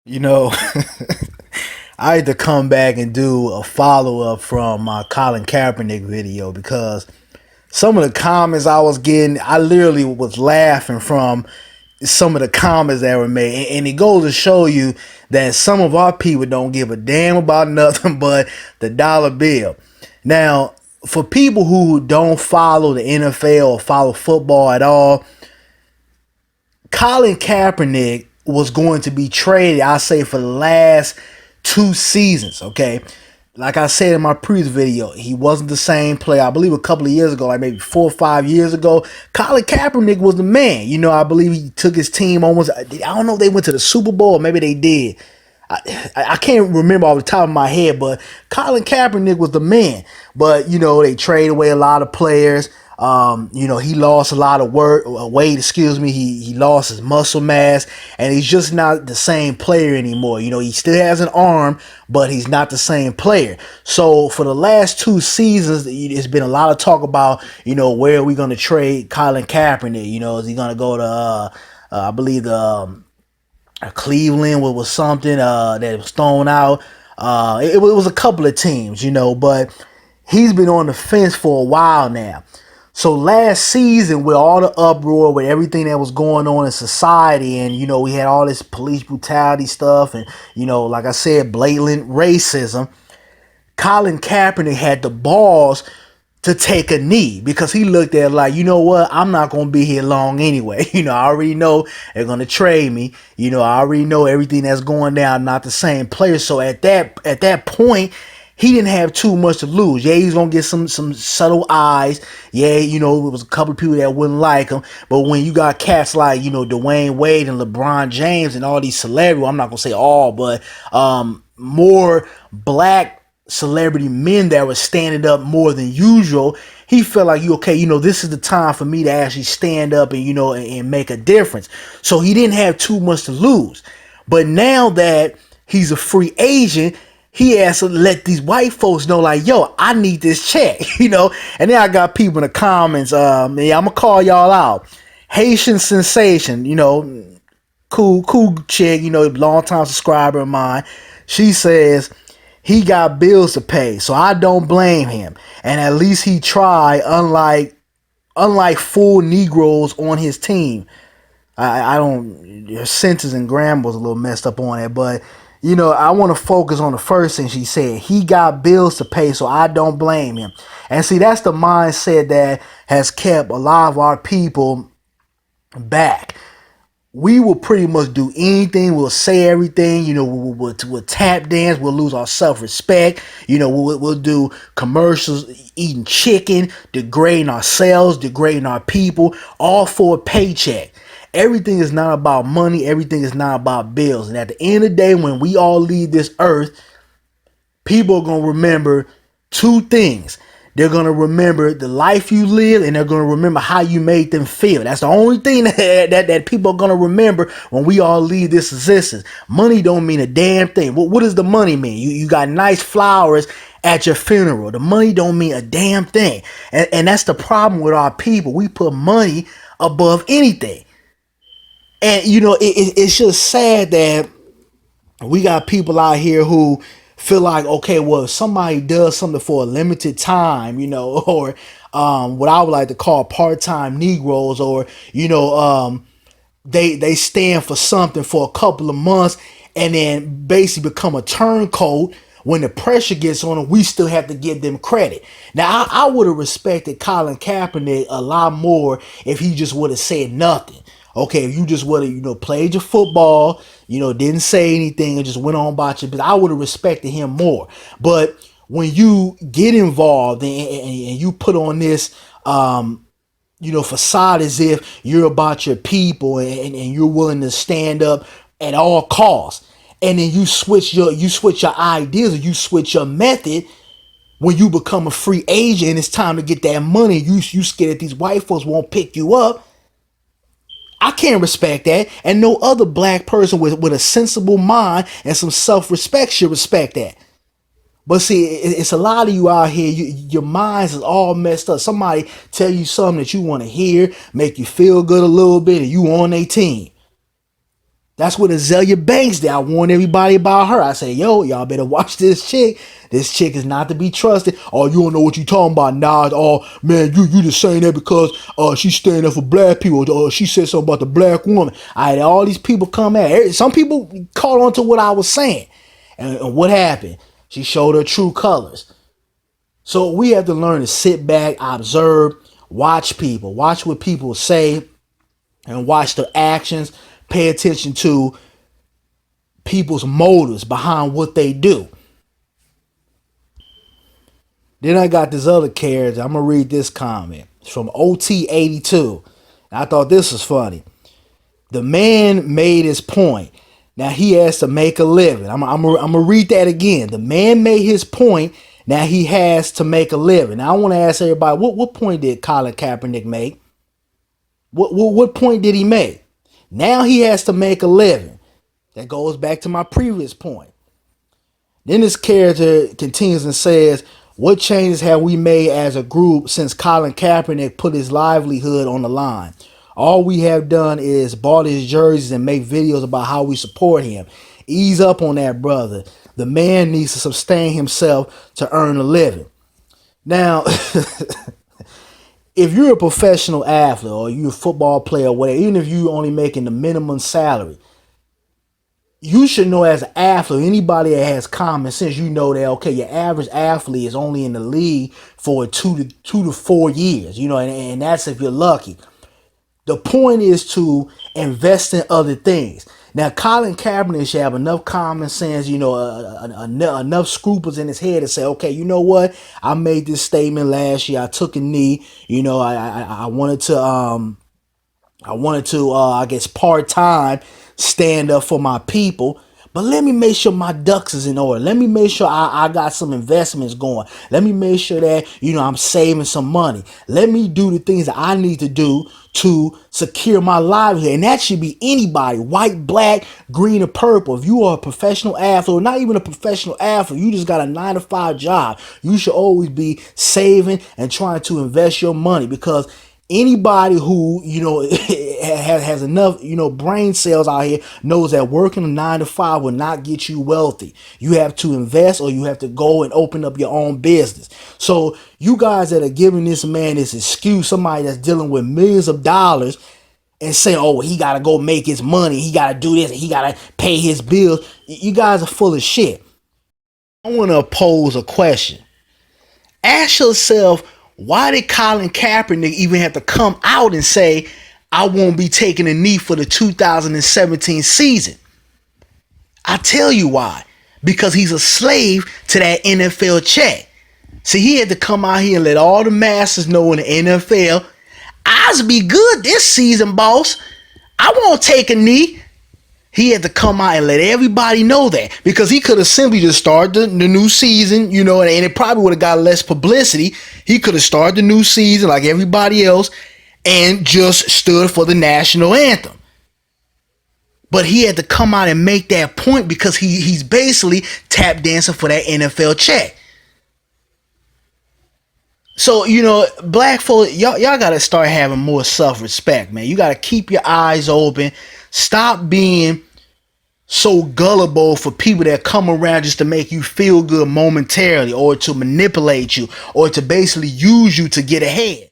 You know, I had to come back and do a follow up from my Colin Kaepernick video because some of the comments I was getting, I literally was laughing from some of the comments that were made. And it goes to show you that some of our people don't give a damn about nothing but the dollar bill. Now, for people who don't follow the NFL or follow football at all, Colin Kaepernick was going to be traded, I say, for the last 2 seasons. Okay. Like I said in my previous video, he wasn't the same player. I believe a couple of years ago, like maybe 4 or 5 years ago, Colin Kaepernick was the man. I believe he took his team almost, I don't know if they went to the Super Bowl or maybe they did. I can't remember off the top of my head, but Colin Kaepernick was the man. But they trade away a lot of players. He lost a lot of weight. Excuse me. He lost his muscle mass, and he's just not the same player anymore. He still has an arm, but he's not the same player. So for the last 2 seasons, it's been a lot of talk about where are we going to trade Colin Kaepernick? Is he going to go to I believe the Cleveland was something that was thrown out. It was a couple of teams, but he's been on the fence for a while now. So last season, with all the uproar, with everything that was going on in society, and we had all this police brutality stuff, and like I said, blatant racism. Colin Kaepernick had the balls to take a knee because he looked at it like, you know what, I'm not going to be here long anyway. I already know they're going to trade me. I already know everything that's going down. I'm not the same player. So at that point, he didn't have too much to lose. Yeah, he's gonna get some subtle eyes. Yeah, it was a couple of people that wouldn't like him. But when you got cats like Dwayne Wade and LeBron James and all these celebrities, I'm not gonna say all, but more black celebrity men that were standing up more than usual, he felt like this is the time for me to actually stand up and and make a difference. So he didn't have too much to lose. But now that he's a free agent, he has to let these white folks know, like, yo, I need this check, And then I got people in the comments, yeah, I'm gonna call y'all out. Haitian Sensation, cool chick, long time subscriber of mine. She says he got bills to pay, so I don't blame him. And at least he tried, unlike full Negroes on his team. I don't, your sentence and grammar was a little messed up on it, but I want to focus on the first thing she said. He got bills to pay, so I don't blame him. And see, that's the mindset that has kept a lot of our people back. We will pretty much do anything. We'll say everything. We'll tap dance. We'll lose our self-respect. We'll do commercials, eating chicken, degrading ourselves, degrading our people, all for a paycheck. Everything is not about money. Everything is not about bills. And at the end of the day, when we all leave this earth, people are going to remember two things. They're going to remember the life you lived, and they're going to remember how you made them feel. That's the only thing that people are going to remember when we all leave this existence. Money don't mean a damn thing. What does the money mean? You got nice flowers at your funeral. The money don't mean a damn thing. And that's the problem with our people. We put money above anything. And it's just sad that we got people out here who feel like, okay, well, if somebody does something for a limited time, or what I would like to call part-time Negroes, or they stand for something for a couple of months and then basically become a turncoat. When the pressure gets on them, we still have to give them credit. Now, I would have respected Colin Kaepernick a lot more if he just would have said nothing. Okay, if you just would have, played your football, didn't say anything and just went on about your business, I would have respected him more. But when you get involved and you put on this, facade as if you're about your people and you're willing to stand up at all costs, and then you switch your ideas, or you switch your method when you become a free agent and it's time to get that money, you scared that these white folks won't pick you up. I can't respect that, and no other black person with a sensible mind and some self-respect should respect that. But see, it's a lot of you out here, your minds is all messed up. Somebody tell you something that you want to hear, make you feel good a little bit, and you on their team. That's what Azalea Banks did. I warned everybody about her. I say, yo, y'all better watch this chick. This chick is not to be trusted. Oh, you don't know what you talking about, Nas. Oh, man, you just saying that because she's standing up for black people. She said something about the black woman. I had all these people come at. Some people caught on to what I was saying. And what happened? She showed her true colors. So we have to learn to sit back, observe, watch people, watch what people say, and watch their actions. Pay attention to people's motives behind what they do. Then I got this other character. I'm going to read this comment. It's from OT82. I thought this was funny. The man made his point. Now he has to make a living. I'm going to read that again. The man made his point. Now he has to make a living. Now I want to ask everybody, what point did Colin Kaepernick make? What point did he make? Now he has to make a living. That goes back to my previous point. Then this character continues and says, what changes have we made as a group since Colin Kaepernick put his livelihood on the line? All we have done is bought his jerseys and make videos about how we support him. Ease up on that, brother. The man needs to sustain himself to earn a living. Now, if you're a professional athlete or you're a football player or whatever, even if you're only making the minimum salary, you should know as an athlete, anybody that has common sense, you know that, okay, your average athlete is only in the league for 2 to 4 years, and that's if you're lucky. The point is to invest in other things. Now, Colin Kaepernick should have enough common sense, enough scruples in his head to say, okay, you know what? I made this statement last year. I took a knee. I wanted to, I guess, part-time stand up for my people. But let me make sure my ducks is in order. Let me make sure I got some investments going. Let me make sure that, I'm saving some money. Let me do the things that I need to do to secure my livelihood. And that should be anybody, white, black, green, or purple. If you are a professional athlete, or not even a professional athlete, you just got a 9-to-5 job, you should always be saving and trying to invest your money, because anybody who, has enough, brain cells out here knows that working a 9-to-5 will not get you wealthy. You have to invest, or you have to go and open up your own business. So you guys that are giving this man this excuse, somebody that's dealing with millions of dollars, and saying, oh, he got to go make his money, he got to do this, he got to pay his bills. You guys are full of shit. I want to pose a question. Ask yourself, why did Colin Kaepernick even have to come out and say, I won't be taking a knee for the 2017 season? I tell you why. Because he's a slave to that NFL check. See, he had to come out here and let all the masses know in the NFL, I'll be good this season, boss. I won't take a knee. He had to come out and let everybody know that, because he could have simply just started the new season, and it probably would have got less publicity. He could have started the new season like everybody else and just stood for the national anthem. But he had to come out and make that point because he's basically tap dancing for that NFL check. So, black folks, y'all got to start having more self-respect, man. You got to keep your eyes open. Stop being so gullible for people that come around just to make you feel good momentarily, or to manipulate you, or to basically use you to get ahead.